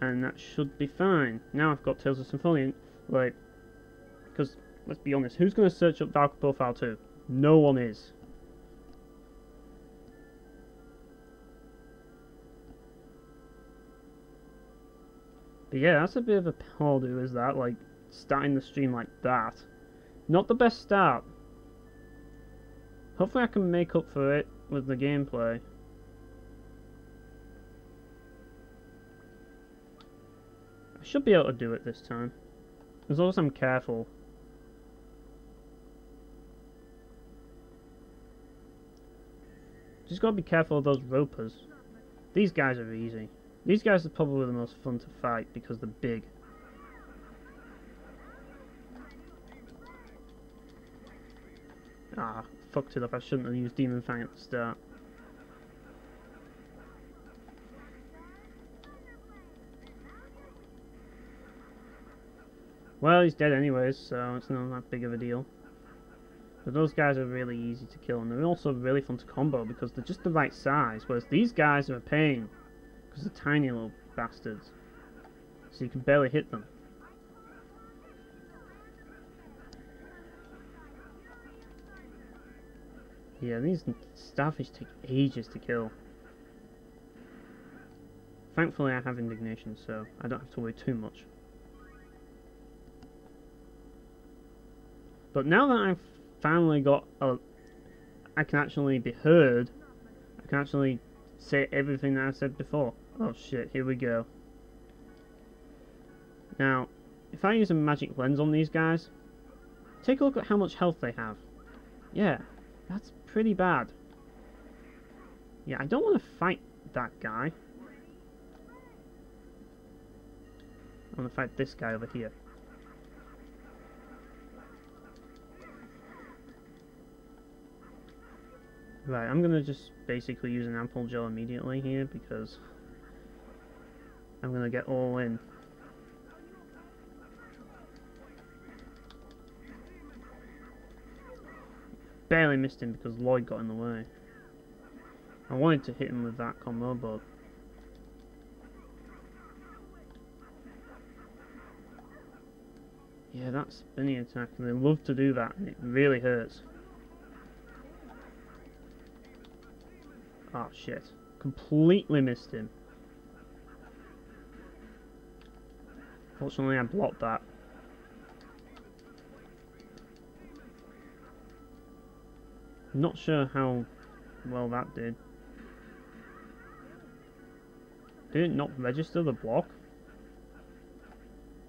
And that should be fine. Now I've got Tales of Symphonia, like, because, let's be honest, who's going to search up Valkyrie Profile 2? No one is. But yeah, that's a bit of a poor do, is that, like, starting the stream like that. Not the best start. Hopefully I can make up for it with the gameplay. I should be able to do it this time, as long as I'm careful. Just gotta be careful of those ropers. These guys are easy. These guys are probably the most fun to fight because they're big. Ah, fucked it up. I shouldn't have used Demon Fang at the start. Well, he's dead anyways, so it's not that big of a deal. But those guys are really easy to kill, and they're also really fun to combo because they're just the right size, whereas these guys are a pain, because they're tiny little bastards. So you can barely hit them. Yeah, these starfish take ages to kill. Thankfully I have indignation, so I don't have to worry too much. But now that I've finally got I can actually be heard, I can actually say everything that I said before. Oh shit, here we go. Now, if I use a magic lens on these guys, take a look at how much health they have. Yeah, that's pretty bad. Yeah, I don't want to fight that guy. I want to fight this guy over here. Right, I'm gonna just basically use an ample gel immediately here because I'm gonna get all in. Barely missed him because Lloyd got in the way. I wanted to hit him with that combo, but yeah, that's spinning attack, and they love to do that, and it really hurts. Oh shit. Completely missed him. Fortunately I blocked that. Not sure how well that did. Did it not register the block?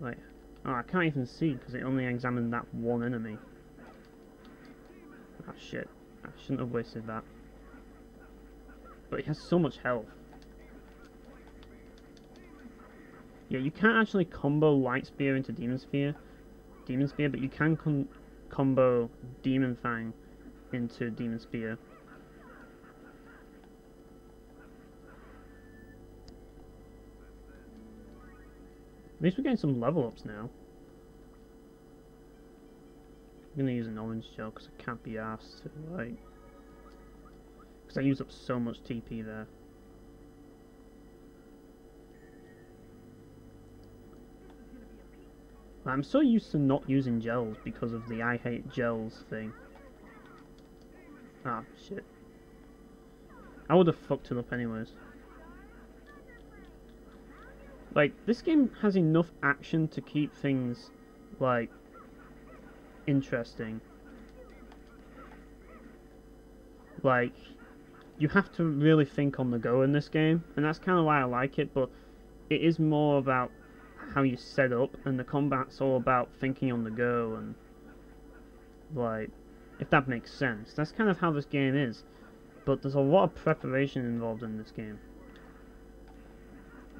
Like, oh, I can't even see because it only examined that one enemy. Ah shit. I shouldn't have wasted that. But he has so much health. Yeah, you can't actually combo Light Spear into Demon Spear, but you can combo Demon Fang into Demon Spear. At least we're getting some level ups now. I'm gonna use an orange gel because I can't be asked to, like, because I use up so much TP there. I'm so used to not using gels because of the I hate gels thing. Ah, shit. I would have fucked it up anyways. Like, this game has enough action to keep things, like, interesting. Like, you have to really think on the go in this game, and that's kind of why I like it, but it is more about how you set up, and the combat's all about thinking on the go, and, like, if that makes sense. That's kind of how this game is, but there's a lot of preparation involved in this game.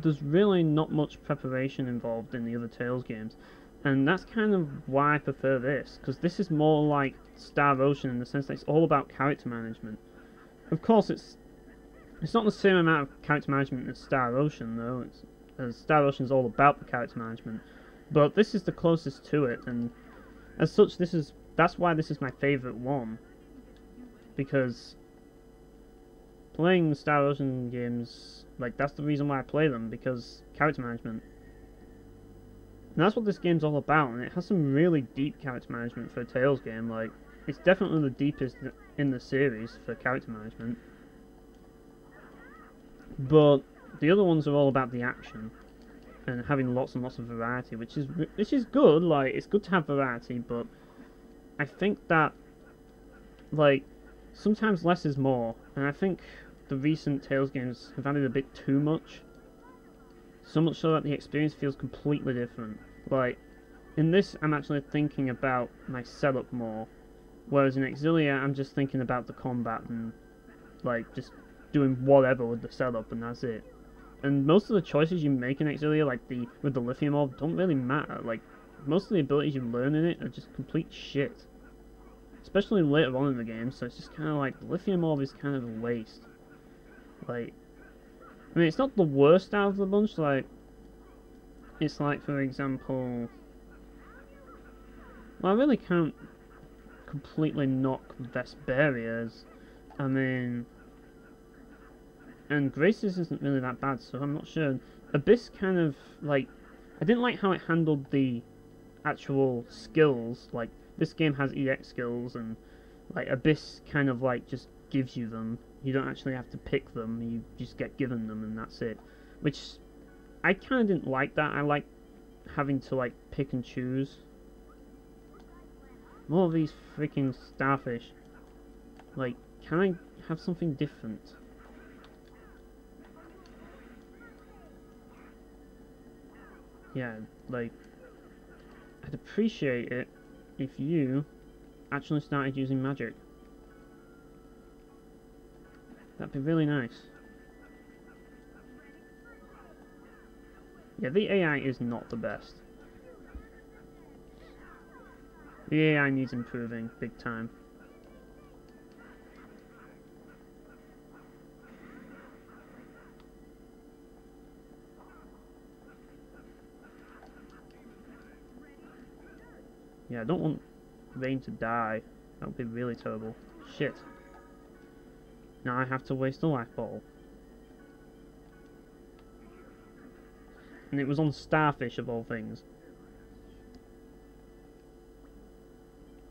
There's really not much preparation involved in the other Tales games, and that's kind of why I prefer this, because this is more like Star Ocean in the sense that it's all about character management. Of course, it's not the same amount of character management as Star Ocean, though. Star Ocean is all about the character management, but this is the closest to it, and as such, that's why this is my favourite one, because playing the Star Ocean games, like, that's the reason why I play them, because character management. And that's what this game's all about, and it has some really deep character management for a Tales game. Like, it's definitely the deepest in the series for character management. But the other ones are all about the action and having lots and lots of variety, which is good. Like, it's good to have variety, but I think that, like, sometimes less is more, and I think the recent Tales games have added a bit too much. So much so that the experience feels completely different. Like, in this, I'm actually thinking about my setup more, whereas in Exilia, I'm just thinking about the combat and, like, just doing whatever with the setup, and that's it. And most of the choices you make in Exilia, like with the lithium orb, don't really matter. Like, most of the abilities you learn in it are just complete shit. Especially later on in the game, so it's just kind of like, the lithium orb is kind of a waste. Like, I mean, it's not the worst out of the bunch. Like, it's like, for example, well, I really can't completely knock Vesperia's. I mean, and Grace's isn't really that bad, so I'm not sure. Abyss kind of, like, I didn't like how it handled the actual skills. Like, this game has EX skills, and, like, Abyss kind of, like, just gives you them. You don't actually have to pick them, you just get given them, and that's it. Which, I kind of didn't like that. I like having to, like, pick and choose. More of these freaking starfish. Like, can I have something different? Yeah, like, I'd appreciate it if you actually started using magic. That'd be really nice. Yeah, the AI is not the best. The AI needs improving, big time. Yeah, I don't want Rain to die. That would be really terrible. Shit. Now I have to waste a life ball. And it was on Starfish of all things.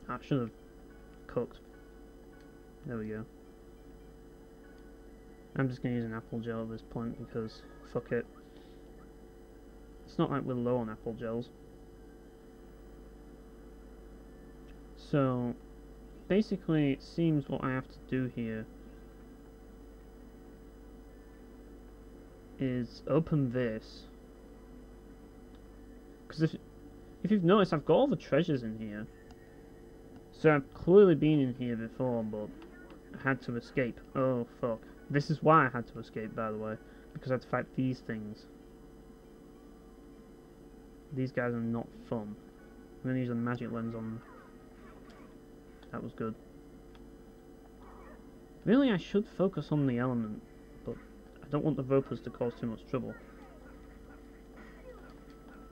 I should have cooked. There we go. I'm just going to use an apple gel at this point because fuck it. It's not like we're low on apple gels. So, basically it seems what I have to do here is open this. Because if you've noticed, I've got all the treasures in here. So I've clearly been in here before, but I had to escape. Oh fuck. This is why I had to escape, by the way. Because I had to fight these things. These guys are not fun. I'm going to use a magic lens on them. That was good. Really, I should focus on the element, but I don't want the Vopers to cause too much trouble.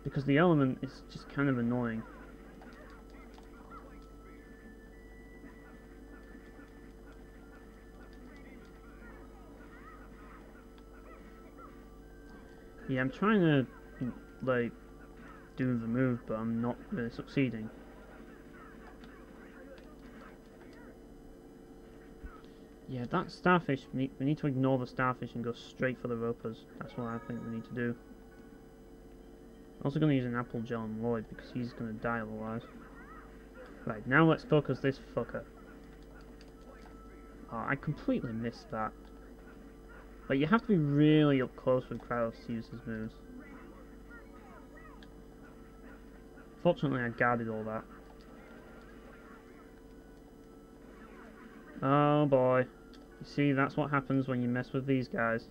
Because the element is just kind of annoying. Yeah, I'm trying to, like, do the move, but I'm not really succeeding. Yeah, that starfish, we need to ignore the starfish and go straight for the ropers. That's what I think we need to do. I'm also going to use an apple gel on Lloyd because he's going to die otherwise. Right, now let's focus this fucker. Oh, I completely missed that. Like, you have to be really up close with Kratos to use his moves. Fortunately, I guarded all that. Oh boy. You see, that's what happens when you mess with these guys.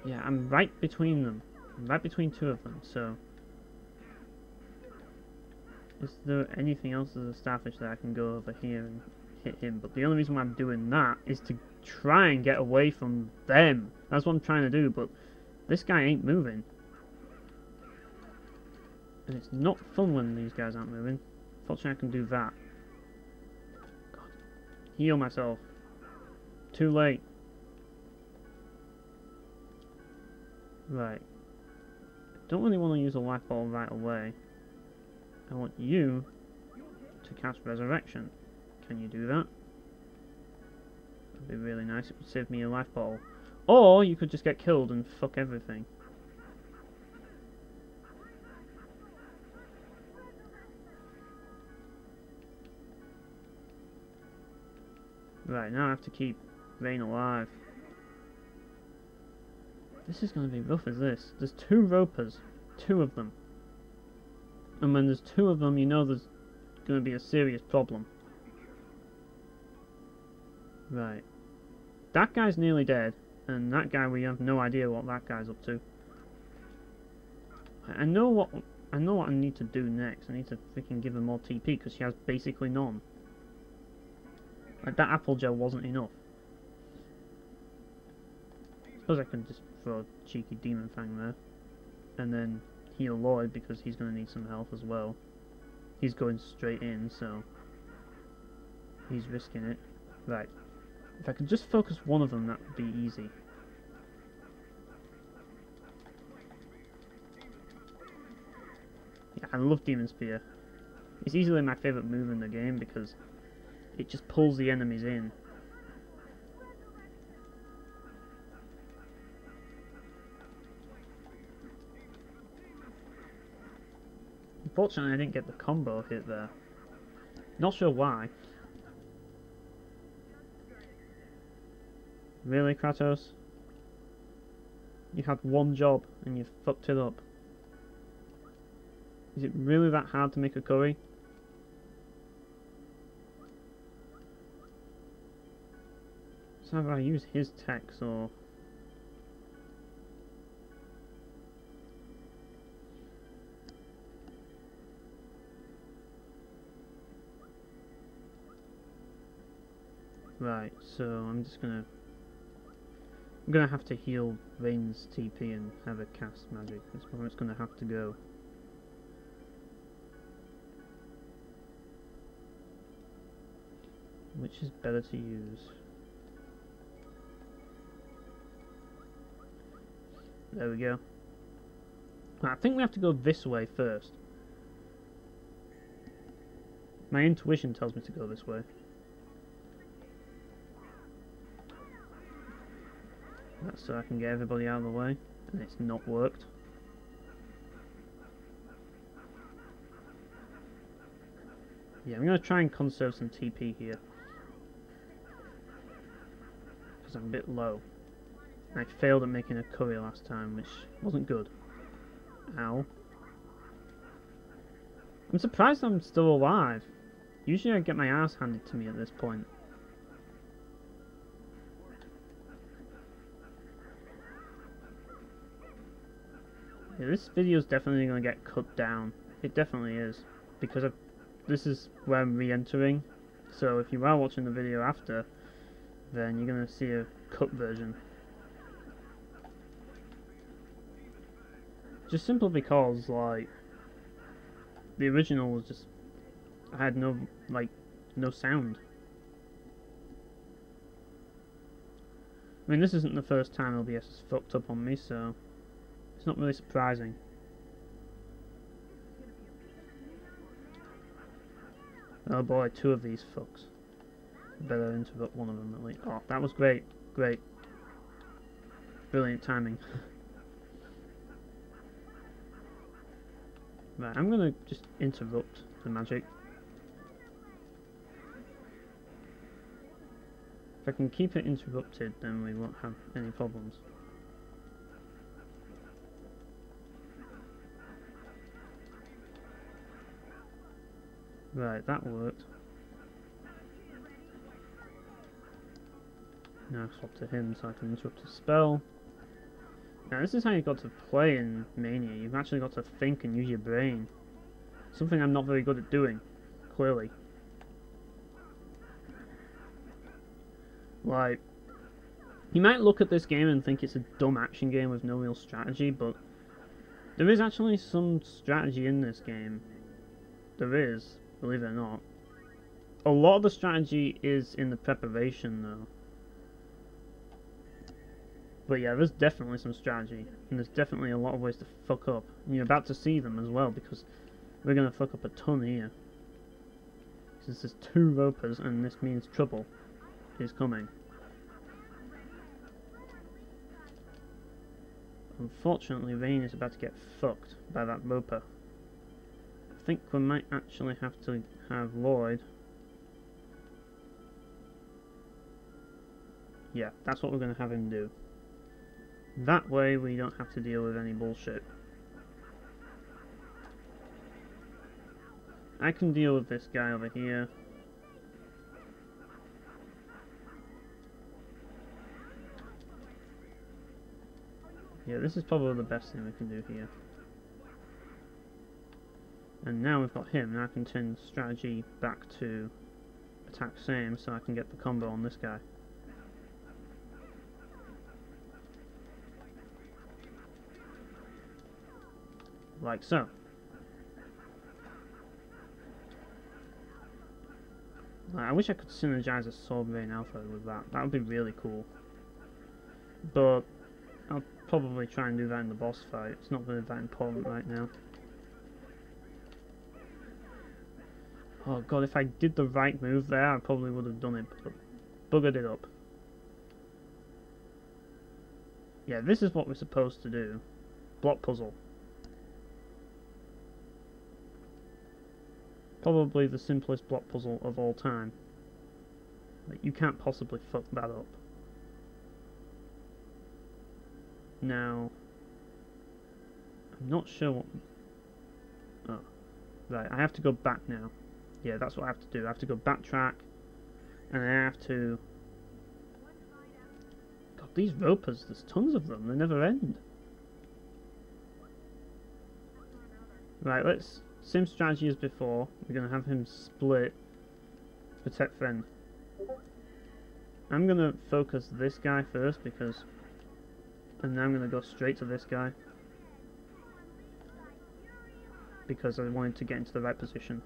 Yeah, I'm right between them. I'm right between two of them, so... Is there anything else as a starfish that I can go over here and hit him? But the only reason why I'm doing that is to try and get away from them. That's what I'm trying to do, but this guy ain't moving. And it's not fun when these guys aren't moving. Fortunately, I can do that. heal myself. Too late. Right. Don't really want to use a life ball right away. I want you to cast Resurrection. Can you do that? That'd be really nice. It would save me a life ball. Or you could just get killed and fuck everything. Right, now I have to keep Rain alive. This is going to be rough as this. There's 2 ropers. 2 of them. And when there's 2 of them, you know there's going to be a serious problem. Right. That guy's nearly dead. And that guy, we have no idea what that guy's up to. I know what I need to do next. I need to freaking give her more TP because she has basically none. Like, that apple gel wasn't enough. Suppose I can just throw a cheeky demon fang there. And then heal Lloyd because he's going to need some health as well. He's going straight in, so he's risking it. Right. If I could just focus one of them, that would be easy. Yeah, I love Demon Spear. It's easily my favourite move in the game because it just pulls the enemies in. Unfortunately, I didn't get the combo hit there. Not sure why. Really, Kratos? You had one job and you fucked it up. Is it really that hard to make a curry? So either I use his techs or... Right, so I'm gonna have to heal Rain's TP and have a cast magic. That's where it's gonna have to go. Which is better to use? There we go. I think we have to go this way first. My intuition tells me to go this way. That's so I can get everybody out of the way, and it's not worked. Yeah, I'm going to try and conserve some TP here. Because I'm a bit low. I failed at making a curry last time, which wasn't good. Ow. I'm surprised I'm still alive. Usually I get my ass handed to me at this point. Yeah, this video's definitely going to get cut down. It definitely is. Because this is where I'm re-entering. So if you are watching the video after, then you're going to see a cut version. Just simply because, like, the original was just... I had no sound. I mean, this isn't the first time OBS has fucked up on me, so... It's not really surprising. Oh boy, 2 of these fucks. Better interrupt one of them at least. Oh, that was great. Great. Brilliant timing. Right, I'm gonna just interrupt the magic. If I can keep it interrupted, then we won't have any problems. Right, that worked. Now swap to him so I can interrupt his spell. Now this is how you've got to play in Mania. You've actually got to think and use your brain. Something I'm not very good at doing, clearly. Like, you might look at this game and think it's a dumb action game with no real strategy, but there is actually some strategy in this game. There is. Believe it or not. A lot of the strategy is in the preparation, though. But yeah, there's definitely some strategy, and there's definitely a lot of ways to fuck up. And you're about to see them as well, because we're going to fuck up a ton here. Since there's 2 ropers, and this means trouble is coming. Unfortunately, Vayne is about to get fucked by that roper. I think we might actually have to have Lloyd. Yeah, that's what we're going to have him do. That way we don't have to deal with any bullshit. I can deal with this guy over here. Yeah, this is probably the best thing we can do here. And now we've got him, and I can turn strategy back to attack same so I can get the combo on this guy. Like so. I wish I could synergize a Sword Vayne Alpha with that. That would be really cool. But I'll probably try and do that in the boss fight. It's not really that important right now. Oh god, if I did the right move there, I probably would have done it, but buggered it up. Yeah, this is what we're supposed to do. Block puzzle. Probably the simplest block puzzle of all time. Like, you can't possibly fuck that up. Now, I'm not sure what... Oh, right, I have to go back now. Yeah, that's what I have to do. I have to go backtrack, and I have to... God, these ropers, there's tons of them. They never end. Right, let's... Same strategy as before. We're going to have him split protect friend. I'm going to focus this guy first because... And then I'm going to go straight to this guy. Because I wanted to get into the right position.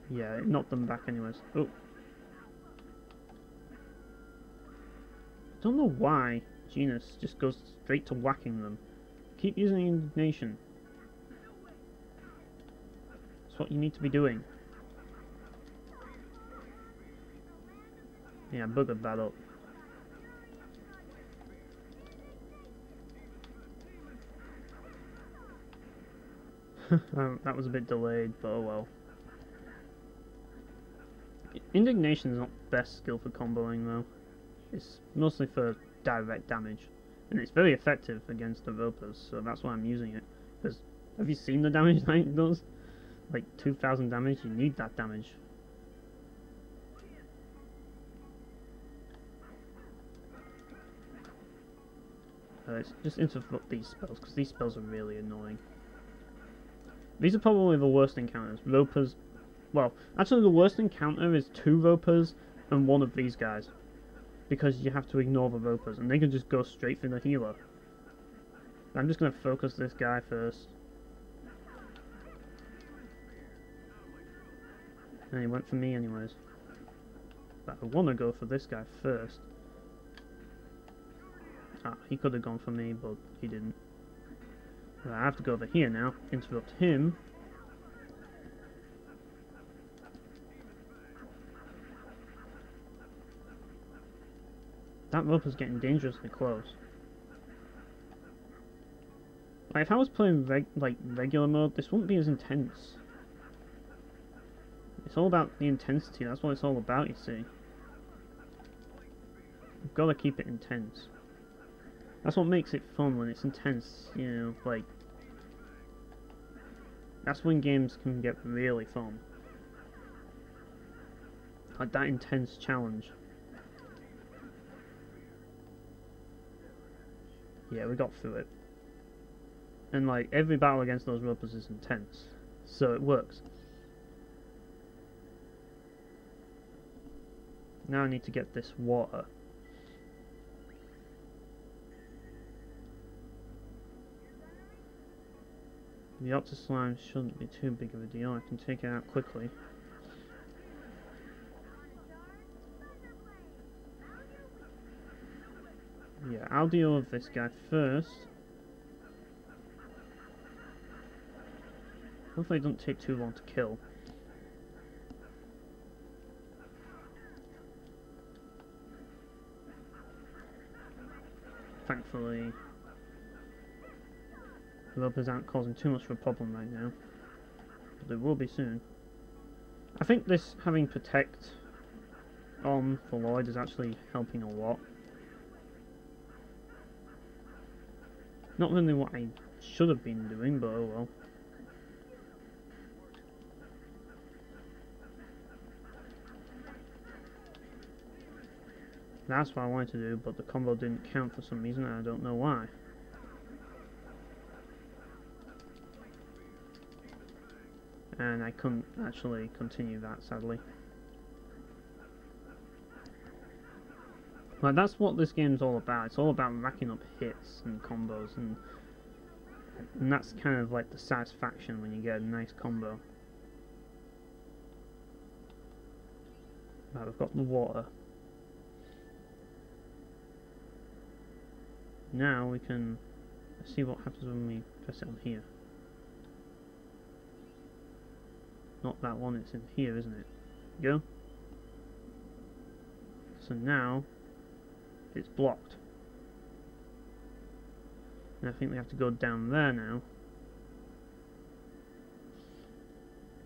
Yeah, it knocked them back anyways. Oh. I don't know why Genus just goes straight to whacking them. Keep using indignation. That's what you need to be doing. Yeah, I buggered that up. That was a bit delayed, but oh well. Indignation is not the best skill for comboing though. It's mostly for direct damage. And it's very effective against the ropers, so that's why I'm using it. Because, have you seen the damage that it does? Like 2,000 damage, you need that damage. Let's just interrupt these spells, because these spells are really annoying. These are probably the worst encounters. Ropers... Well, actually the worst encounter is 2 ropers and 1 of these guys. Because you have to ignore the ropers, and they can just go straight for the healer. I'm just going to focus this guy first. And he went for me anyways. But I want to go for this guy first. Ah, he could have gone for me, but he didn't. Right, I have to go over here now, interrupt him. That roper's getting dangerously close. Like, if I was playing regular mode, this wouldn't be as intense. It's all about the intensity, that's what it's all about, you see. You've got to keep it intense. That's what makes it fun, when it's intense, you know, like... That's when games can get really fun. Like that intense challenge. Yeah, we got through it. And like, every battle against those ropers is intense. So it works. Now I need to get this water. The Octa Slime shouldn't be too big of a deal. I can take it out quickly. Yeah, I'll deal with this guy first. Hopefully it doesn't take too long to kill. Thankfully, the ropers aren't causing too much of a problem right now. But they will be soon. I think this having Protect on for Lloyd is actually helping a lot. Not really what I should have been doing, but oh well. That's what I wanted to do, but the combo didn't count for some reason, and I don't know why. And I couldn't actually continue that, sadly. Like, that's what this game's all about. It's all about racking up hits and combos, and that's kind of like the satisfaction when you get a nice combo. Right, we've got the water. Now we can see what happens when we press it on here. Not that one, it's in here, isn't it? Go. So now it's blocked. And I think we have to go down there now.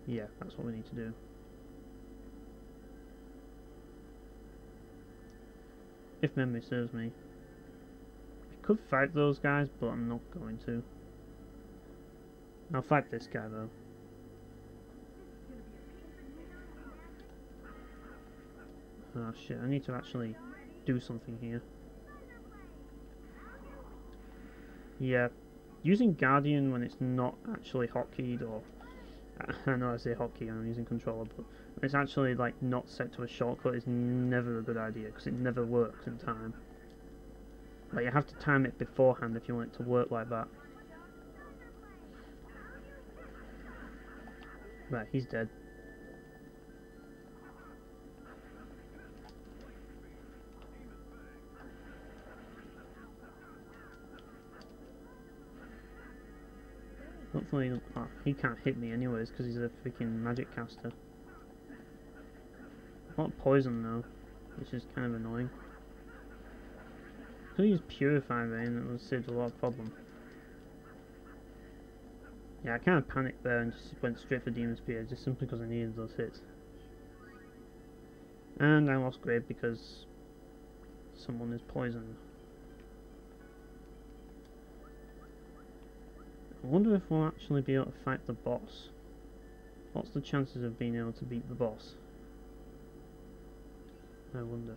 Yeah, that's what we need to do. If memory serves me. I could fight those guys, but I'm not going to. I'll fight this guy though. Oh shit, I need to actually do something here. Yeah, using Guardian when it's not actually hotkeyed, or I know I say hotkey, I'm using controller, but when it's actually like not set to a shortcut is never a good idea, because it never works in time. Like, you have to time it beforehand if you want it to work like that. Right, he's dead. Hopefully, oh, he can't hit me anyways because he's a freaking magic caster. A lot of poison though, which is kind of annoying. Could use Purify Rain, that would save a lot of problem. Yeah, I kind of panicked there and just went straight for Demon Spear just simply because I needed those hits. And I lost grade because someone is poisoned. I wonder if we'll actually be able to fight the boss. What's the chances of being able to beat the boss? I wonder.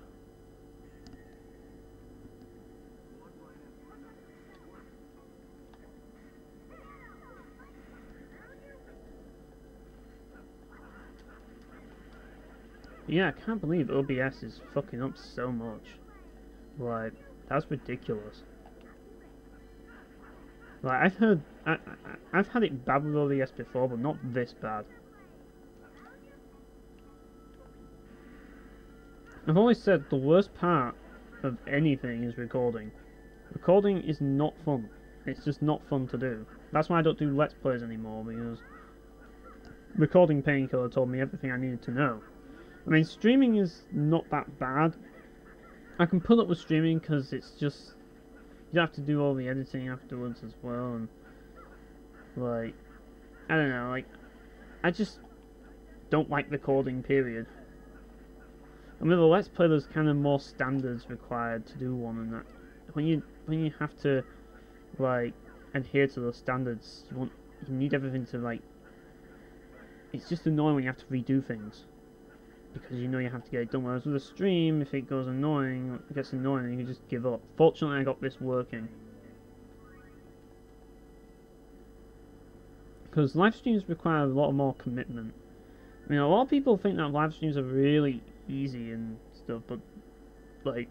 Yeah, I can't believe OBS is fucking up so much. Like, that's ridiculous. Like, I've heard, I've had it bad with OBS before, but not this bad. I've always said the worst part of anything is recording. Recording is not fun. It's just not fun to do. That's why I don't do Let's Plays anymore, because recording Painkiller told me everything I needed to know. I mean, streaming is not that bad. I can put up with streaming because it's just, you have to do all the editing afterwards as well, and like, I don't know, like, I just don't like recording, period. And with a Let's Play, there's kind of more standards required to do one, and that when you have to like adhere to those standards, you need everything to like. It's just annoying when you have to redo things because you know you have to get it done. Whereas with a stream, if it gets annoying, you can just give up. Fortunately, I got this working. Because live streams require a lot more commitment. I mean, a lot of people think that live streams are really easy and stuff, but like,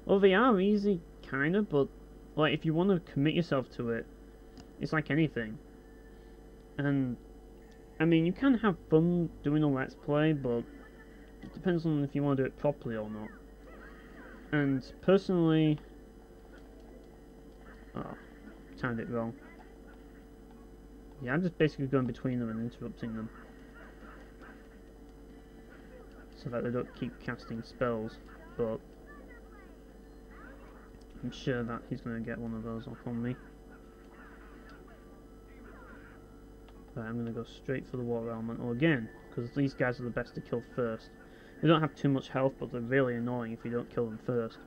well, they are easy, kinda, but like, if you want to commit yourself to it, it's like anything. And I mean, you can have fun doing a Let's Play, but it depends on if you want to do it properly or not. And personally, oh, timed it wrong. Yeah, I'm just basically going between them and interrupting them, so that they don't keep casting spells, but I'm sure that he's going to get one of those off on me. Right, I'm going to go straight for the water elemental again, because these guys are the best to kill first. They don't have too much health, but they're really annoying if you don't kill them first.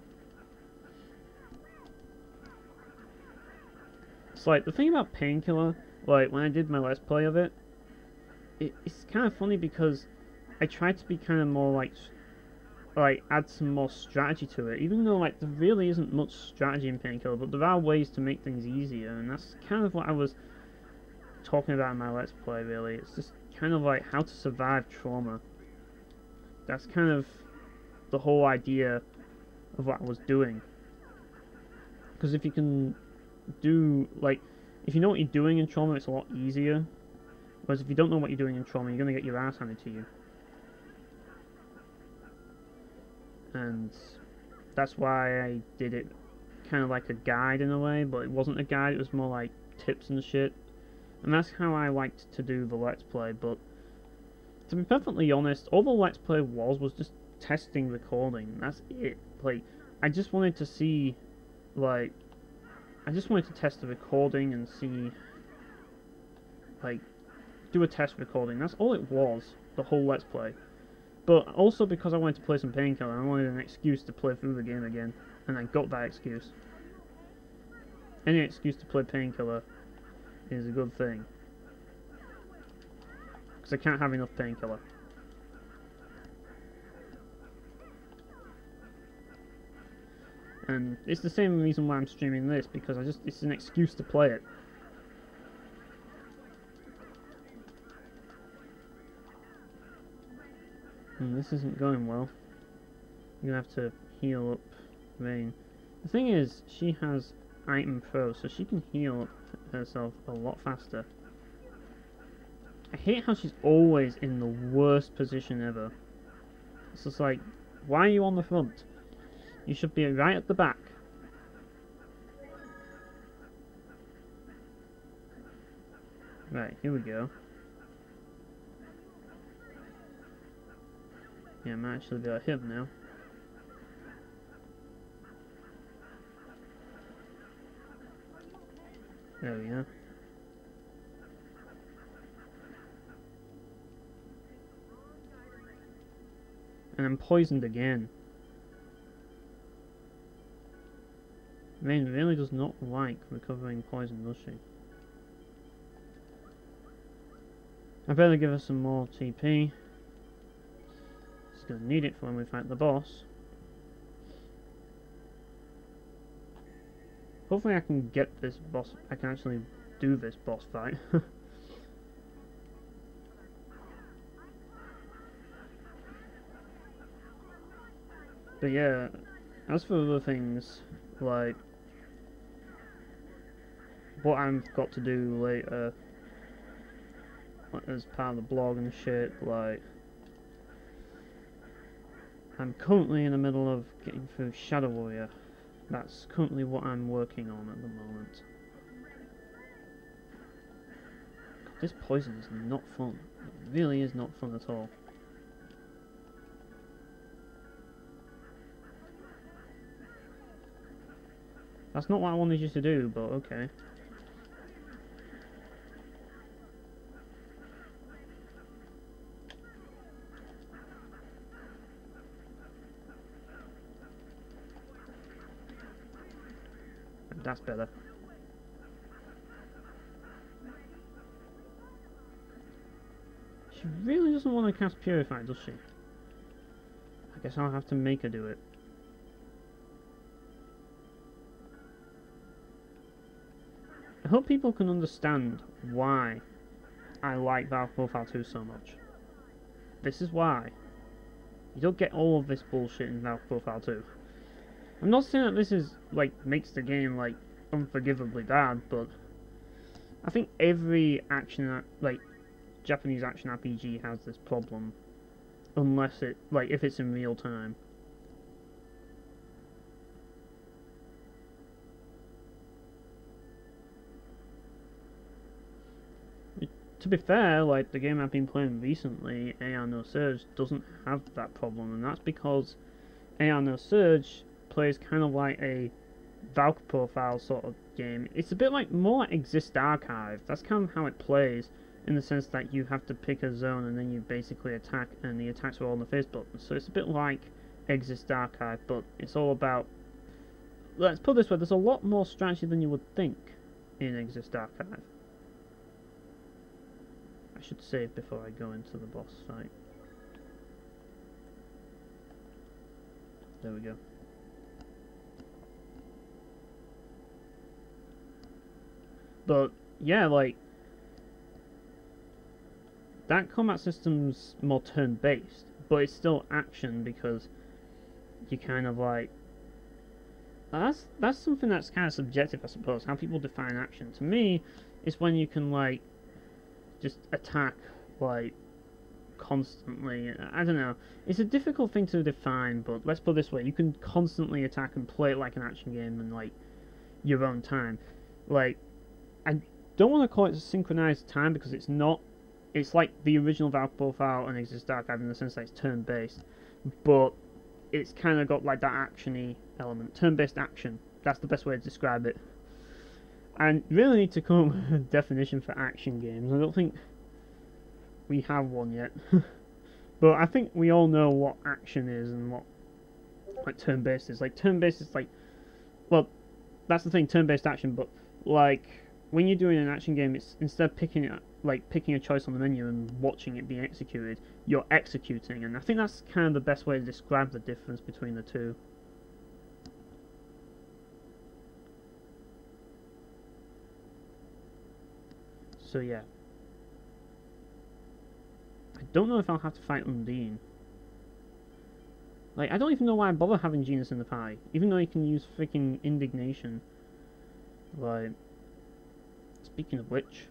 It's like, the thing about Painkiller, like, when I did my Let's Play of it, it's kind of funny because I tried to be kind of more like, add some more strategy to it, even though, like, there really isn't much strategy in Painkiller, but there are ways to make things easier, and that's kind of what I was talking about in my Let's Play, really. It's just kind of like how to survive trauma. That's kind of the whole idea of what I was doing. Because if you can do, like, if you know what you're doing in trauma, it's a lot easier. Whereas if you don't know what you're doing in trauma, you're going to get your ass handed to you. And that's why I did it kind of like a guide in a way, but it wasn't a guide, it was more like tips and shit. And that's how I liked to do the Let's Play, but to be perfectly honest, all the Let's Play was just testing recording. That's it. Like, I just wanted to see, like, I just wanted to test the recording and see, like, do a test recording. That's all it was, the whole Let's Play. But also because I wanted to play some Painkiller, I wanted an excuse to play through the game again, and I got that excuse. Any excuse to play Painkiller is a good thing, because I can't have enough Painkiller. And it's the same reason why I'm streaming this, because it's an excuse to play it. This isn't going well. I'm gonna have to heal up Rain. The thing is, she has Item Pro, so she can heal herself a lot faster. I hate how she's always in the worst position ever. It's just like, why are you on the front? You should be right at the back. Right, here we go. Yeah, I might actually be able to hit him now. There we go. And I'm poisoned again. Rain really does not like recovering poison, does she? I better give her some more TP. She's gonna need it for when we fight the boss. Hopefully I can get this boss, I can actually do this boss fight. But yeah, as for other things, like what I've got to do later, as part of the blog and shit, like I'm currently in the middle of getting through Shadow Warrior. That's currently what I'm working on at the moment. God, this poison is not fun. It really is not fun at all. That's not what I wanted you to do, but okay. That's better. She really doesn't want to cast Purify, does she? I guess I'll have to make her do it. I hope people can understand why I like Valve Profile 2 so much. This is why. You don't get all of this bullshit in Valve Profile 2. I'm not saying that this is, like, makes the game, like, unforgivably bad, but I think every like Japanese action RPG has this problem, unless it like if it's in real time. To be fair, like the game I've been playing recently, AR No Surge, doesn't have that problem, and that's because AR No Surge plays kind of like a Valk profile sort of game. It's a bit like more like Exist Archive. That's kind of how it plays, in the sense that you have to pick a zone and then you basically attack, and the attacks are all on the face button. So it's a bit like Exist Archive, but it's all about. Let's put it this way: there's a lot more strategy than you would think in Exist Archive. I should save before I go into the boss fight. There we go. But yeah, like that combat system's more turn-based, but it's still action because you kind of like that's something that's kind of subjective, I suppose. How people define action. To me, it's when you can like just attack like constantly. I don't know. It's a difficult thing to define, but let's put it this way: you can constantly attack and play it like an action game in like your own time. Like, I don't want to call it a synchronized time because it's not. It's like the original Valk profile and Exist Archive in the sense that it's turn-based, but it's kind of got like that actiony element, turn-based action. That's the best way to describe it. I really need to come up with a definition for action games. I don't think we have one yet. But I think we all know what action is and what like turn-based is. Like turn-based is like, well, that's the thing, turn-based action. But like when you're doing an action game, it's instead of picking a choice on the menu and watching it be executed, you're executing. And I think that's kind of the best way to describe the difference between the two. So yeah. I don't know if I'll have to fight Undine. Like, I don't even know why I bother having Genus in the party, even though you can use freaking Indignation. Like, speaking of which,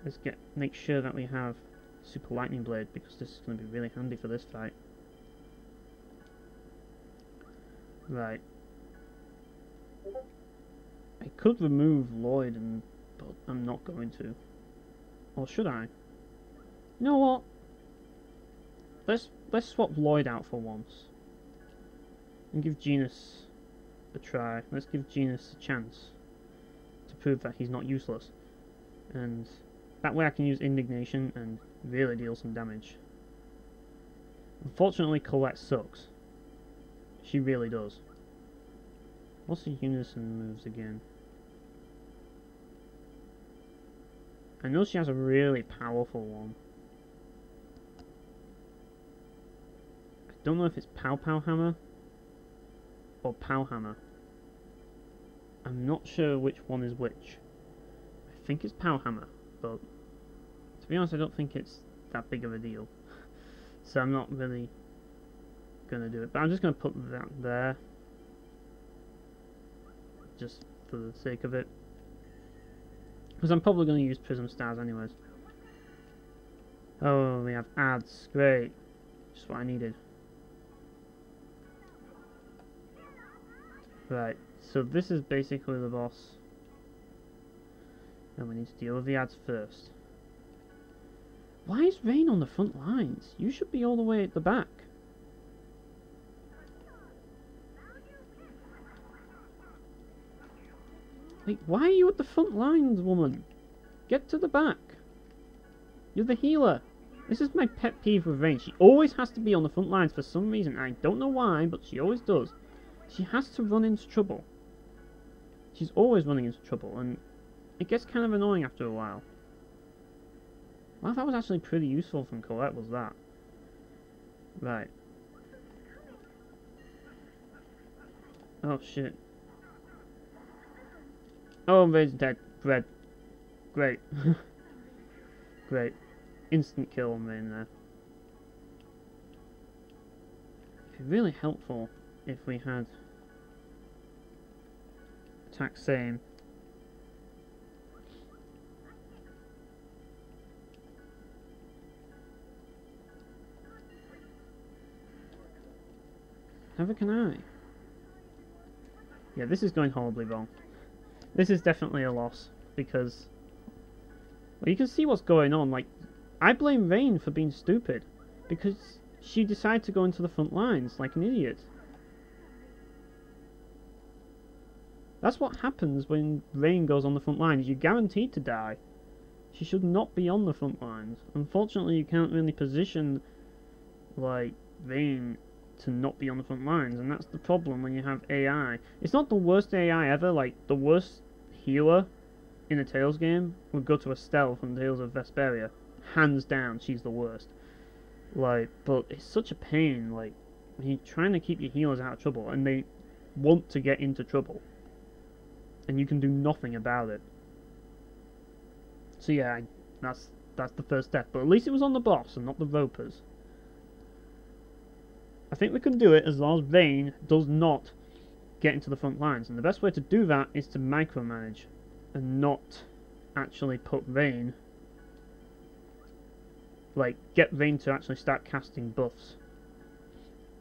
let's make sure that we have Super Lightning Blade, because this is going to be really handy for this fight. Right. I could remove Lloyd, but I'm not going to. Or should I? You know what? Let's swap Lloyd out for once. And give Genus a try. Let's give Genus a chance to prove that he's not useless. And that way I can use Indignation and really deal some damage. Unfortunately, Colette sucks. She really does. What's the unison moves again? I know she has a really powerful one. I don't know if it's Pow Pow Hammer or Pow Hammer. I'm not sure which one is which. I think it's Pow Hammer, but to be honest, I don't think it's that big of a deal. So I'm not really gonna do it. But I'm just gonna put that there, just for the sake of it. Because I'm probably going to use Prism Stars anyways. Oh, we have ads. Great. Just what I needed. Right. So this is basically the boss. And we need to deal with the ads first. Why is Rain on the front lines? You should be all the way at the back. Like, why are you at the front lines, woman? Get to the back. You're the healer. This is my pet peeve with Rain. She always has to be on the front lines for some reason. I don't know why, but she always does. She has to run into trouble. She's always running into trouble, and it gets kind of annoying after a while. Well, that was actually pretty useful from Colette, was that? Right. Oh, shit. Oh, Raid's dead. Bread. Great. Great. Instant kill on Rain there. It'd be really helpful if we had attack same. Never can I. Yeah, this is going horribly wrong. This is definitely a loss, because... Well, you can see what's going on. Like, I blame Rain for being stupid, because she decided to go into the front lines like an idiot. That's what happens when Rain goes on the front lines. You're guaranteed to die. She should not be on the front lines. Unfortunately, you can't really position, like, Rain to not be on the front lines, and that's the problem when you have AI. It's not the worst AI ever. Like, the worst healer in a Tales game would go to Estelle from Tales of Vesperia. Hands down, she's the worst. Like, but it's such a pain. Like, you're trying to keep your healers out of trouble, and they want to get into trouble, and you can do nothing about it. So yeah, that's the first step. But at least it was on the boss and not the ropers. I think we can do it as long as Vayne does not get into the front lines, and the best way to do that is to micromanage and not actually put Vayne, like, get Vayne to actually start casting buffs.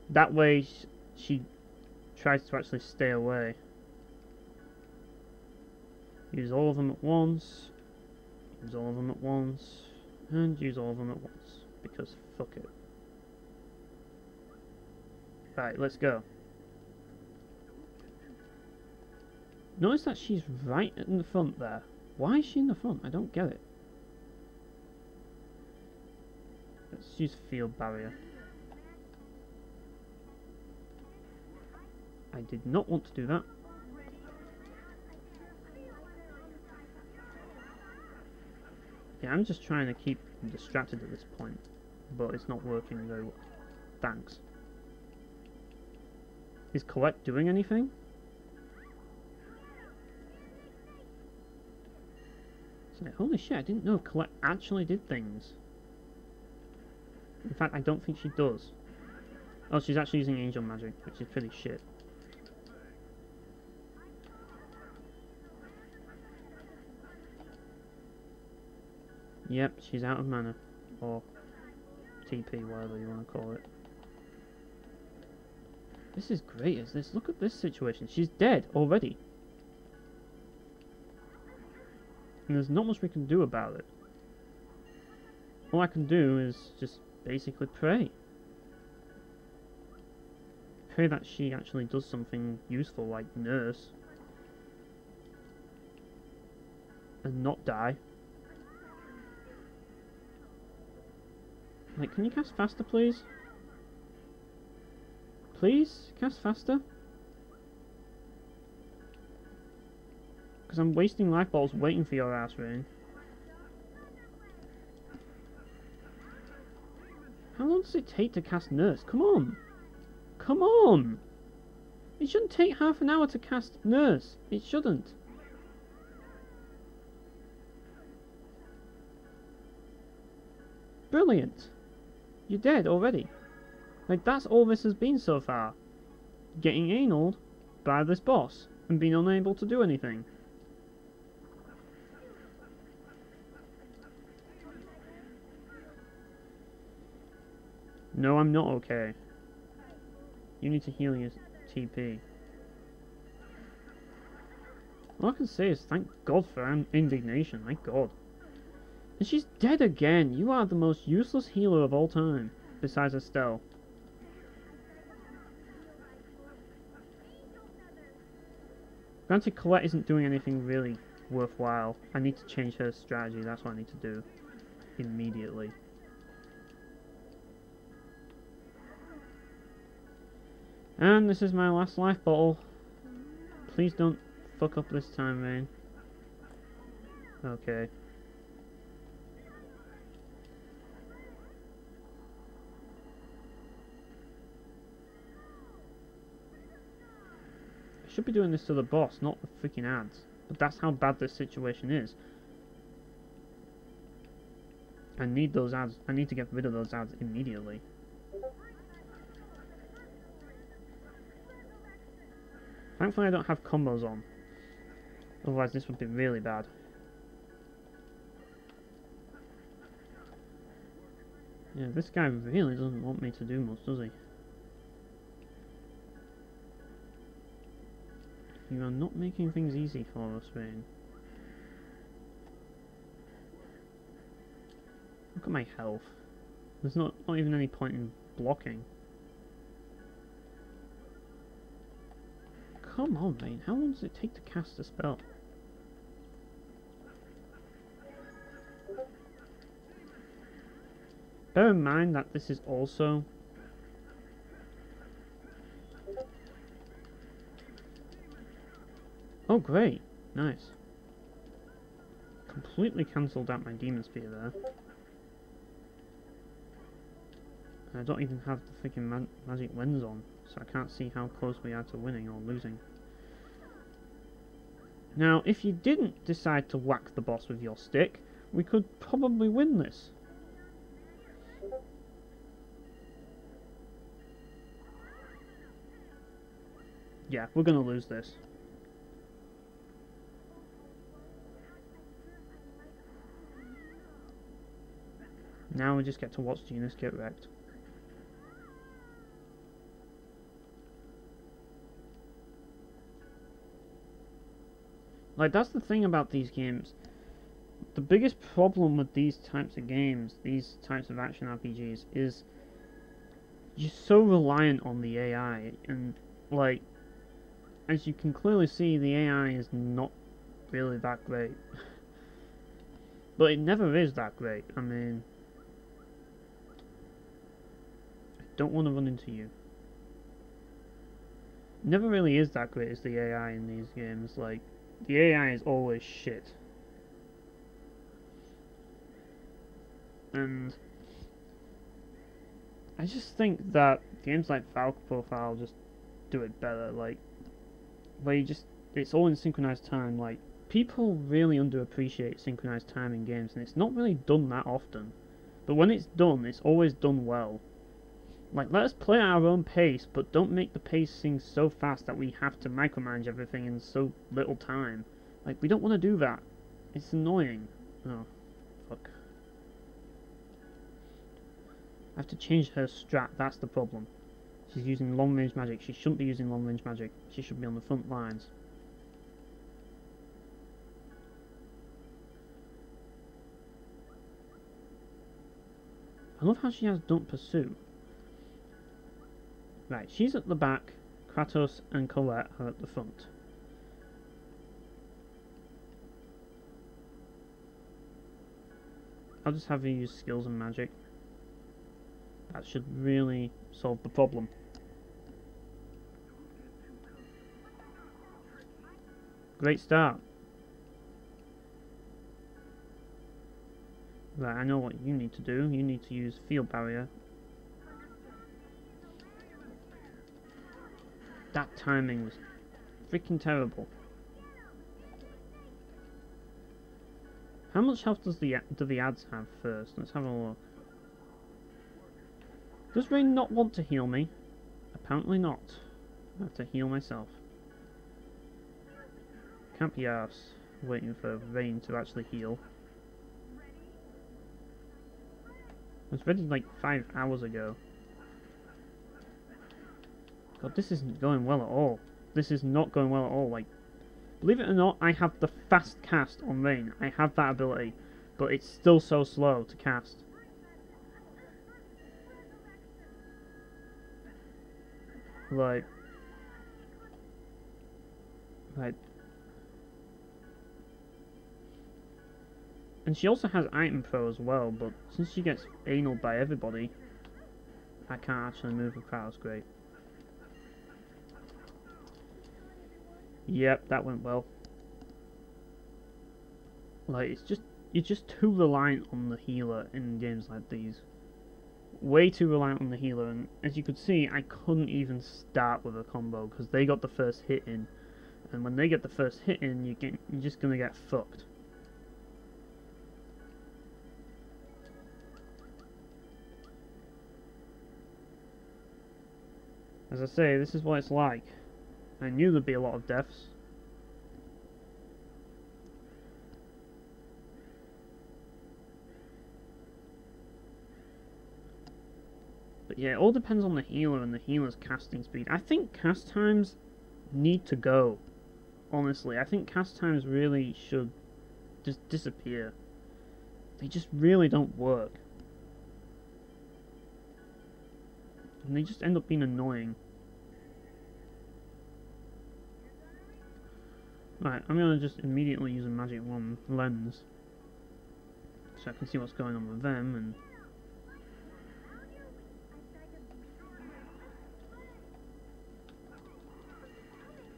That way she tries to actually stay away. Use all of them at once, use all of them at once, and use all of them at once, because fuck it. Right, let's go. Notice that she's right in the front there. Why is she in the front? I don't get it. Let's use field barrier. I did not want to do that. Yeah, I'm just trying to keep him distracted at this point, but it's not working very well. Thanks. Is Colette doing anything? It's like, holy shit, I didn't know Colette actually did things. In fact, I don't think she does. Oh, she's actually using angel magic, which is pretty shit. Yep, she's out of mana. Or TP, whatever you want to call it. This is great, is this? Look at this situation. She's dead already. And there's not much we can do about it. All I can do is just basically pray. Pray that she actually does something useful, like nurse. And not die. Like, can you cast faster, please? Please? Cast faster? Because I'm wasting life balls waiting for your ass, Rain. How long does it take to cast Nurse? Come on! Come on! It shouldn't take half an hour to cast Nurse. It shouldn't. Brilliant! You're dead already. Like, that's all this has been so far. Getting analed by this boss and being unable to do anything. No, I'm not okay. You need to heal your TP. All I can say is thank God for indignation, thank God. And she's dead again. You are the most useless healer of all time, besides Estelle. Granted, Colette isn't doing anything really worthwhile. I need to change her strategy, that's what I need to do. Immediately. And this is my last life bottle. Please don't fuck up this time, Rain. Okay. I should be doing this to the boss, not the freaking ads. But that's how bad this situation is. I need those ads. I need to get rid of those ads immediately. Thankfully I don't have combos on. Otherwise this would be really bad. Yeah, this guy really doesn't want me to do much, does he? You are not making things easy for us, Rain. Look at my health. There's not even any point in blocking. Come on, Rain. How long does it take to cast a spell? Bear in mind that this is also... Oh, great. Nice. Completely cancelled out my Demon Spear there. I don't even have the freaking magic lens on, so I can't see how close we are to winning or losing. Now, if you didn't decide to whack the boss with your stick, we could probably win this. Yeah, we're gonna lose this. Now we just get to watch Genus get wrecked. Like, that's the thing about these games. The biggest problem with these types of games, these types of action RPGs, is you're so reliant on the AI, and, like, as you can clearly see, the AI is not really that great. But it never is that great. I mean, I don't want to run into you. It never really is that great as the AI in these games. Like, the AI is always shit. And I just think that games like Falcon Profile just do it better. Like, where you just, it's all in synchronized time. Like, people really underappreciate synchronized time in games, and it's not really done that often. But when it's done, it's always done well. Like, let us play at our own pace, but don't make the pacing so fast that we have to micromanage everything in so little time. Like, we don't want to do that. It's annoying. Oh, fuck. I have to change her strat, that's the problem. She's using long range magic. She shouldn't be using long range magic. She should be on the front lines. I love how she has Don't Pursue. Right, she's at the back, Kratos and Colette are at the front. I'll just have her use skills and magic. That should really solve the problem. Great start. Right, I know what you need to do. You need to use Field Barrier. That timing was freaking terrible. How much health do the ads have first? Let's have a look. Does Rain not want to heal me? Apparently not. I have to heal myself. Can't be arsed waiting for Rain to actually heal. I was ready like 5 hours ago. God, this isn't going well at all. This is not going well at all. Like, believe it or not, I have the fast cast on Rain. I have that ability, but it's still so slow to cast. Right. And she also has Item Pro as well, but since she gets anal by everybody, I can't actually move her Kratos great. Yep, that went well. Like, it's just, you're just too reliant on the healer in games like these. Way too reliant on the healer, and as you could see, I couldn't even start with a combo, because they got the first hit in. And when they get the first hit in, you're just gonna get fucked. As I say, this is what it's like. I knew there'd be a lot of deaths. But yeah, it all depends on the healer and the healer's casting speed. I think cast times need to go. honestly. I think cast times really should just disappear. They just really don't work. And they just end up being annoying. Right, I'm gonna just immediately use a magic wand lens. So I can see what's going on with them and...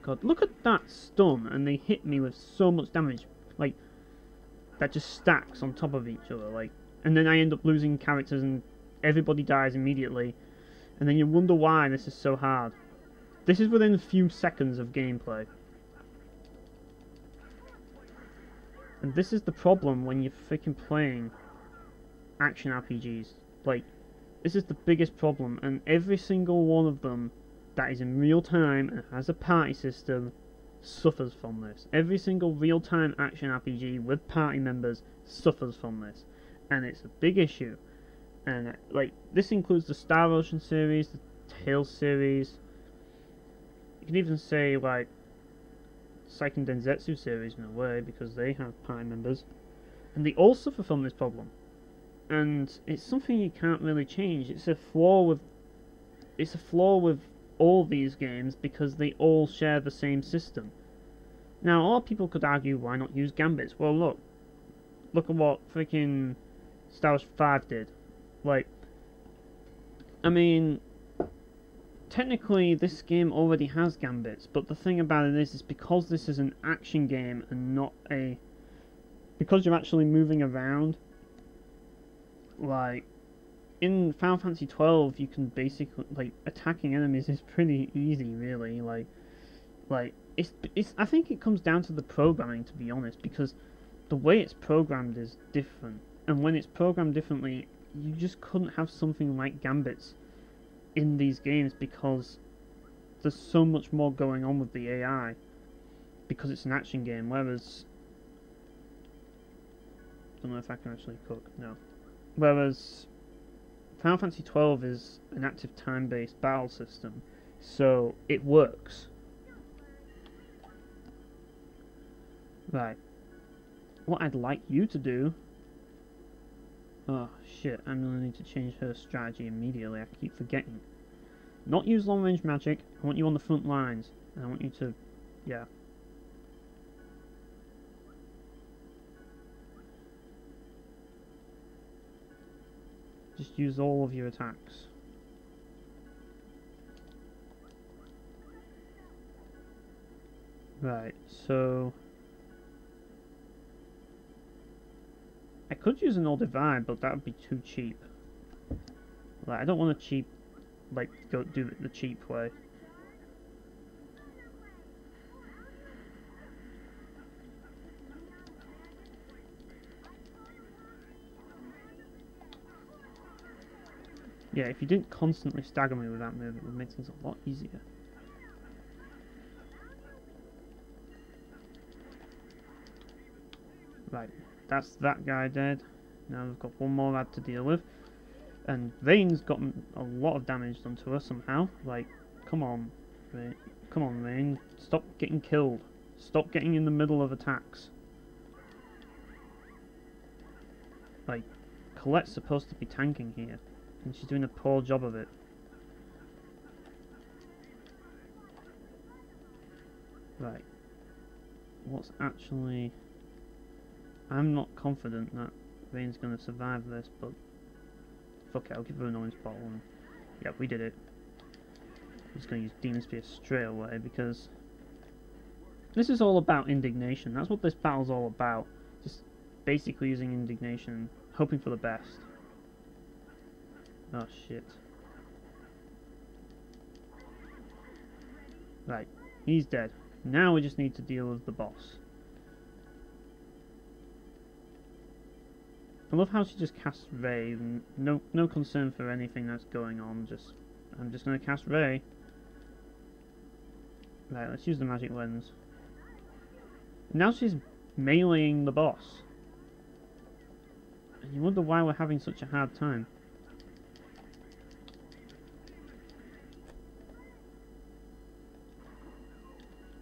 God, look at that stun, and they hit me with so much damage. Like, that just stacks on top of each other, like... And then I end up losing characters and everybody dies immediately. And then you wonder why this is so hard. This is within a few seconds of gameplay. And this is the problem when you're freaking playing action RPGs. Like, this is the biggest problem, and every single one of them that is in real time and has a party system suffers from this. Every single real-time action RPG with party members suffers from this. And it's a big issue. And, like, this includes the Star Ocean series, the Tales series. You can even say, like, Seiken Densetsu series in a way, because they have party members. And they all suffer from this problem. And it's something you can't really change. It's a flaw with all these games because they all share the same system. Now, a lot of people could argue, why not use gambits? Well, look at what freaking Star Wars 5 did. Like, I mean, technically this game already has gambits, but the thing about it is because this is an action game and not because you're actually moving around, like, in Final Fantasy 12 you can basically, like, attacking enemies is pretty easy, really. Like it's I think it comes down to the programming, to be honest, because the way it's programmed is different, and when it's programmed differently, you just couldn't have something like gambits in these games because there's so much more going on with the AI because it's an action game, whereas don't know if I can actually cook, no. Whereas Final Fantasy 12 is an active time-based battle system, so it works. Right. What I'd like you to do... Oh, shit, I'm gonna need to change her strategy immediately, I keep forgetting. Not use long-range magic, I want you on the front lines, and I want you to... yeah. Just use all of your attacks. Right, so... I could use an old divide, but that would be too cheap. Like, I don't want to go do it the cheap way. Yeah, if you didn't constantly stagger me with that move, it would make things a lot easier. Right, that's that guy dead. Now we've got one more lad to deal with. And Vane's gotten a lot of damage done to her somehow. Like, come on, Vane. Come on, Vane. Stop getting killed. Stop getting in the middle of attacks. Like, Colette's supposed to be tanking here, and she's doing a poor job of it. Right. What's actually... I'm not confident that Vane's going to survive this, but... fuck it, I'll give her an orange bottle and... yeah, we did it. I'm just going to use Demon Spear straight away, because... this is all about indignation. That's what this battle's all about. Just basically using indignation, hoping for the best. Oh shit. Right, he's dead. Now we just need to deal with the boss. I love how she just casts Ray, and no concern for anything that's going on, I'm just gonna cast Ray. Right, let's use the magic lens. Now she's meleeing the boss. And you wonder why we're having such a hard time.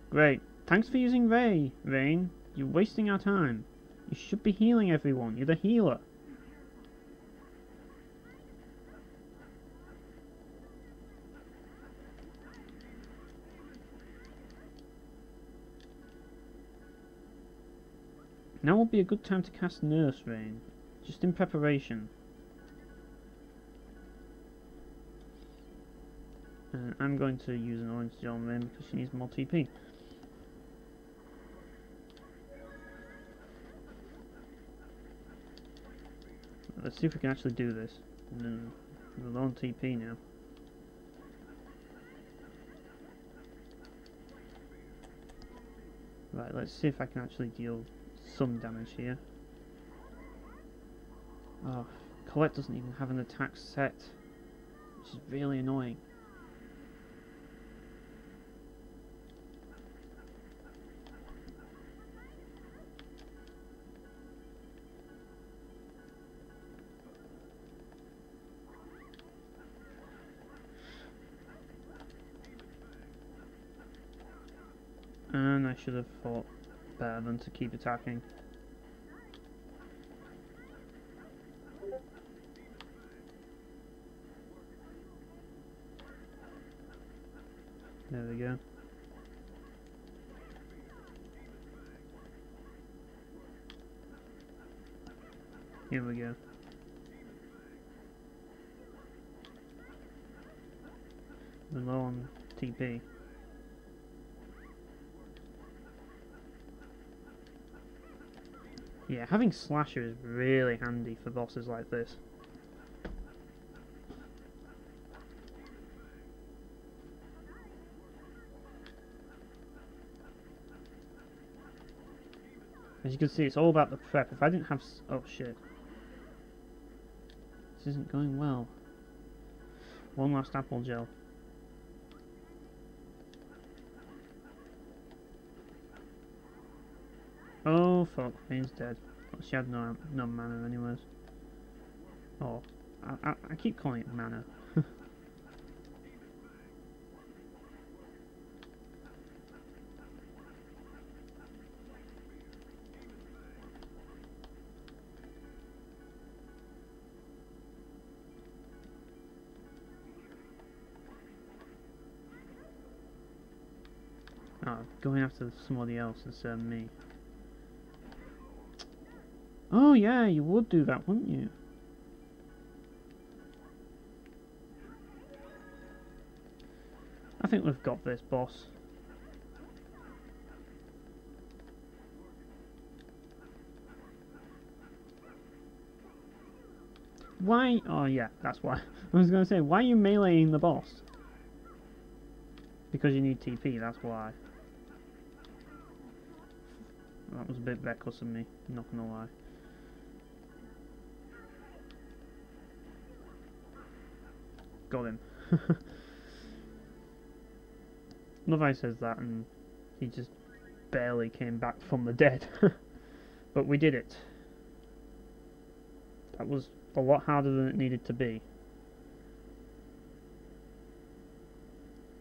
Great. Thanks for using Ray, Rain. You're wasting our time. You should be healing everyone. You're the healer. Now will be a good time to cast Nurse, Rain. Just in preparation. And I'm going to use an orange gel on Rain because she needs more TP. Let's see if we can actually do this. We're low on TP now. Right, let's see if I can actually deal some damage here. Oh, Colette doesn't even have an attack set, which is really annoying. And I should have thought better than to keep attacking. There we go. Here we go. We're low on TP. Yeah, having Slasher is really handy for bosses like this. As you can see, it's all about the prep. If I didn't have... oh shit. This isn't going well. One last apple gel. Oh fuck, Rain's dead. She had no mana anyways. Oh, I keep calling it mana. Oh, going after somebody else instead of me. Oh yeah, you would do that, wouldn't you? I think we've got this, boss. Why? Oh yeah, that's why. I was going to say, why are you meleeing the boss? Because you need TP, that's why. That was a bit reckless of me, not gonna lie. Got him. Levi says that and he just barely came back from the dead. But we did it. That was a lot harder than it needed to be.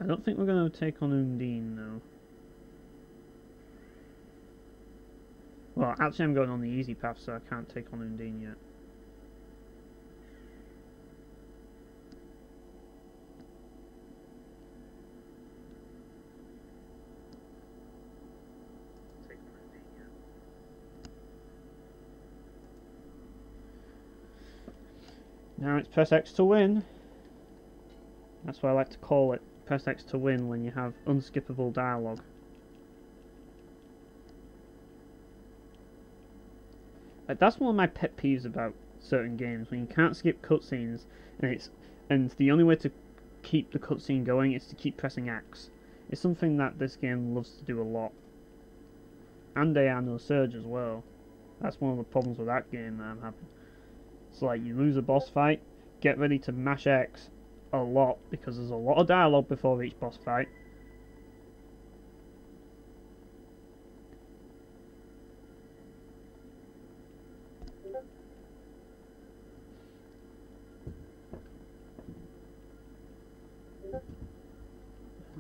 I don't think we're going to take on Undine though. Well, actually I'm going on the easy path, so I can't take on Undine yet. Now it's press X to win. That's what I like to call it. Press X to win when you have unskippable dialogue. That's one of my pet peeves about certain games, when you can't skip cutscenes and the only way to keep the cutscene going is to keep pressing X. It's something that this game loves to do a lot. And no Surge as well. That's one of the problems with that game that I'm having. It's like you lose a boss fight, get ready to mash X a lot because there's a lot of dialogue before each boss fight.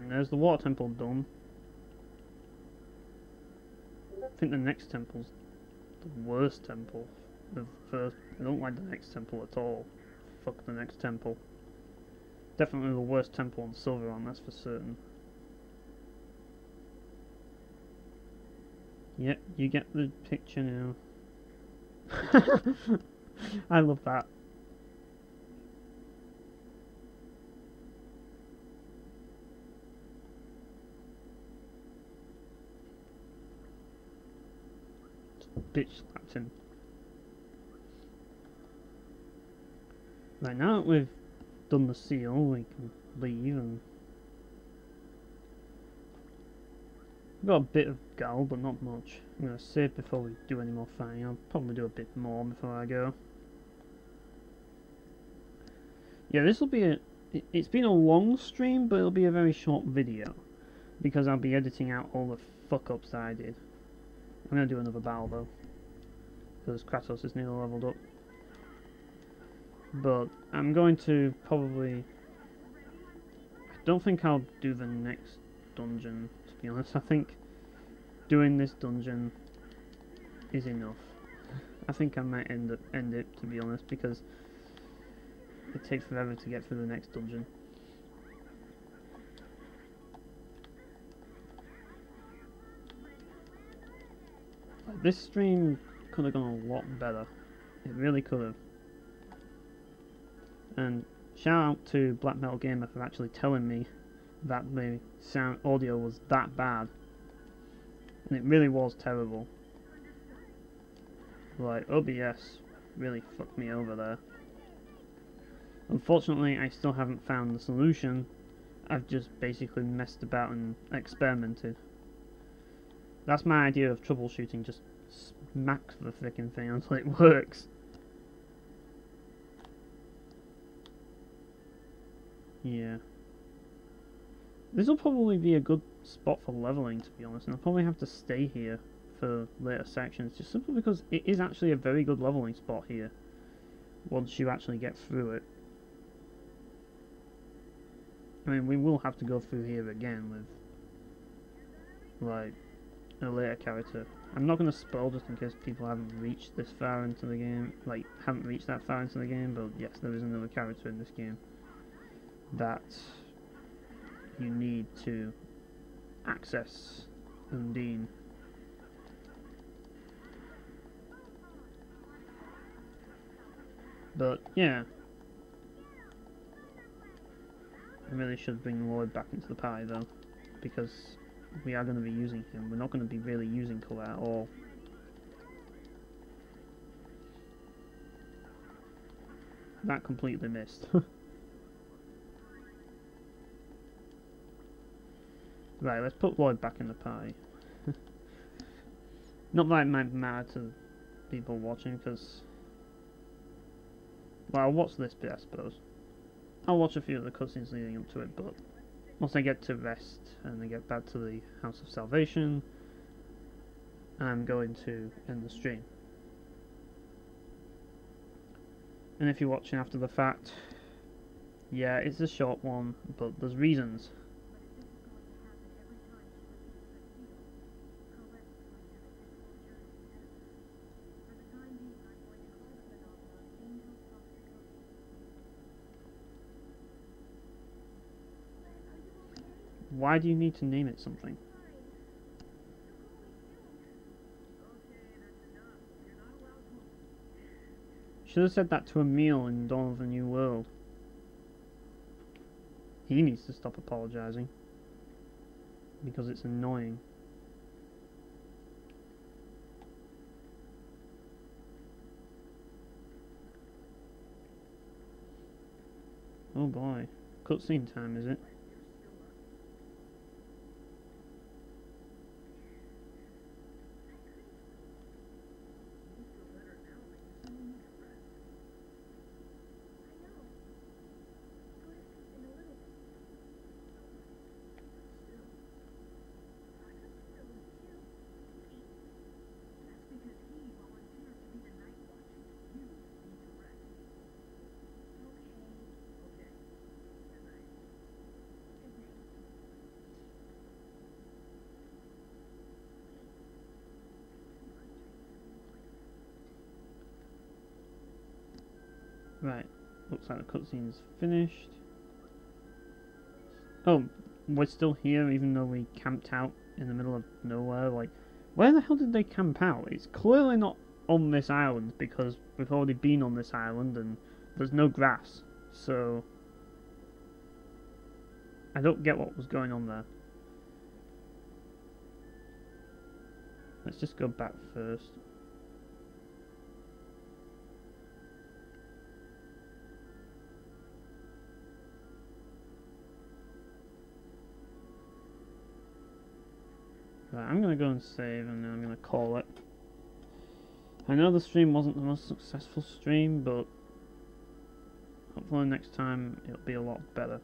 And there's the water temple done. I think the next temple's the worst temple. The first, I don't like the next temple at all. Fuck the next temple. Definitely the worst temple on Silveron, that's for certain. Yep, you get the picture now. I love that. Bitch slapped him. Right, now that we've done the seal, we can leave and... We've got a bit of gal, but not much. I'm going to save before we do any more fighting. I'll probably do a bit more before I go. Yeah, this will be a... It's been a long stream, but it'll be a very short video. Because I'll be editing out all the fuck-ups that I did. I'm going to do another battle, though. Because Kratos is nearly leveled up. But I'm going to probably... I don't think I'll do the next dungeon, to be honest. I think doing this dungeon is enough. I think I might end it, to be honest, because it takes forever to get through the next dungeon. This stream could have gone a lot better. It really could have. And shout out to Black Metal Gamer for actually telling me that the audio was that bad. And it really was terrible. Like, OBS really fucked me over there. Unfortunately, I still haven't found the solution. I've just basically messed about and experimented. That's my idea of troubleshooting, just smack the frickin' thing until it works. Yeah. This will probably be a good spot for leveling, to be honest, and I'll probably have to stay here for later sections, just simply because it is actually a very good leveling spot here, once you actually get through it. I mean, we will have to go through here again with, like, a later character. I'm not going to spoil just in case people haven't reached this far into the game, like, haven't reached that far into the game, but yes, there is another character in this game that you need to access Undine. But yeah, I really should bring Lloyd back into the party though, because we are going to be using him. We're not going to be really using Colette at all. That completely missed. Right, let's put Lloyd back in the party. Not that it might matter to people watching, because... Well, I'll watch this bit, I suppose. I'll watch a few of the cutscenes leading up to it, but... Once I get to rest, and I get back to the House of Salvation, I'm going to end the stream. And if you're watching after the fact... Yeah, it's a short one, but there's reasons. Why do you need to name it something? Should have said that to Emil in Dawn of the New World. He needs to stop apologizing. Because it's annoying. Oh boy. Cutscene time, is it? Right, looks like the cutscene's finished. Oh, we're still here even though we camped out in the middle of nowhere. Like, where the hell did they camp out? It's clearly not on this island because we've already been on this island and there's no grass. So, I don't get what was going on there. Let's just go back first. Right, I'm gonna go and save and then I'm gonna call it. I know the stream wasn't the most successful stream, but hopefully next time it'll be a lot better.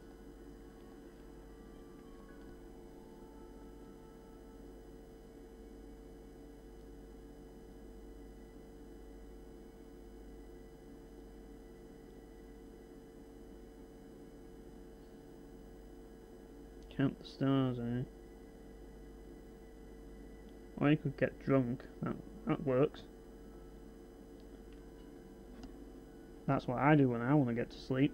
Count the stars, eh? Or you could get drunk. That works. That's what I do when I want to get to sleep.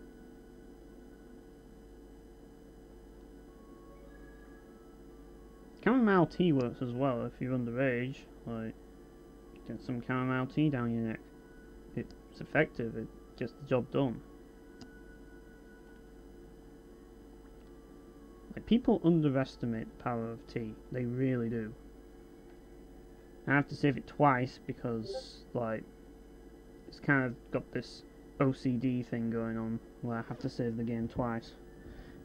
Chamomile tea works as well if you're underage. Like, get some chamomile tea down your neck. It's effective. It gets the job done. Like, people underestimate the power of tea. They really do. I have to save it twice because, like, it's kind of got this OCD thing going on where I have to save the game twice.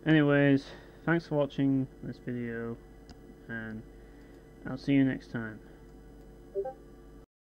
Anyways, thanks for watching this video, and I'll see you next time.